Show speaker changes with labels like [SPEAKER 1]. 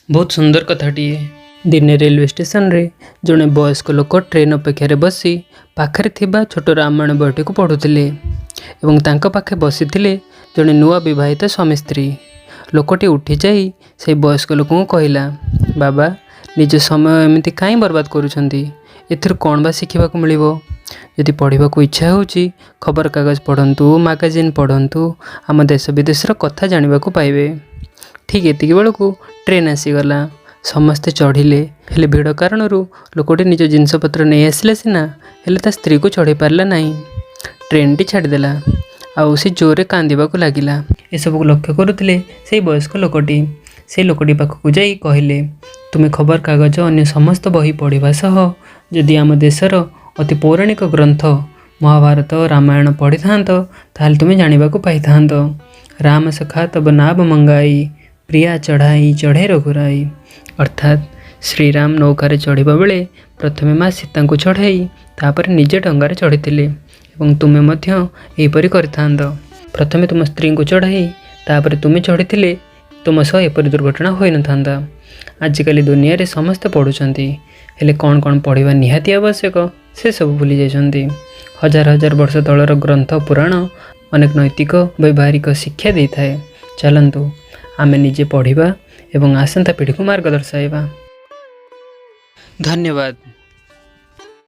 [SPEAKER 1] बहुत सुंदर कथाटीए। दिने रेलवे स्टेशन रे जड़े वयस्क लोक ट्रेन अपेक्षा बसी पाखरे थिबा छोट रामायण बहीटी को पढ़ुथिले एवं तांको पाखे बसीथिले जड़े नुआ विवाहित स्वामी स्त्री। लोकटी उठी जाई से वयस्क लोक को कहला, बाबा निज समय एमती कहीं बर्बाद करुछंती, एथिर कौन बा शिखिबा को मिलिबो? यदि पढ़ा को इच्छा होची खबर कागज पढ़ंतु, मैगजीन पढ़ंतु, आम देश विदेश कथा जानिबा को पाइबे। ठीक एतिकी बेलू ट्रेन आसीगला। समस्ते चढ़िले हेले भिड़ कारण लोकटी निज जिनपतर नहीं आसला सीना, हेले ता स्त्री को चढ़ी पारला नहीं। ट्रेन टी छाड़देला आउ सी जोरे कांदिबा को लागिला। एसबू लक्ष्य करुले से वयस्क लोकटी। से लोकटी पाखक जाई कहले, तुमे खबर कागज अन्य समस्त बही पढ़ा सह जदि आम देशर अति पौराणिक ग्रंथ महाभारत रामायण पढ़ी था ताल तुम्हें जाना पाई था। राम सखा तब नाब मंगाई प्रिया चढ़ाई चढ़े रघुराई। अर्थात श्रीराम नौकार चढ़ा बेले प्रथमे माँ सीता को चढ़ाई तापर निजे डंगार चढ़ी और तुम्हें यहपरी कर प्रथमे तुम स्त्री को चढ़ाई तापर तुम्हें चढ़ी तुम सह एपरी दुर्घटना हो न था। आजिकल दुनिया रे समस्ते पढ़ुंट हेले कौन कौन पढ़ा निहाती आवश्यक से सब भूली जाइछन्ति। हजार हजार वर्ष तलर ग्रंथ पुराण अनेक नैतिक वैवाहिक शिक्षा दे थाए। चलतु आमे निजे पढ़ा एवं आसंता पीढ़ी को मार्ग दर्शाइबा। धन्यवाद।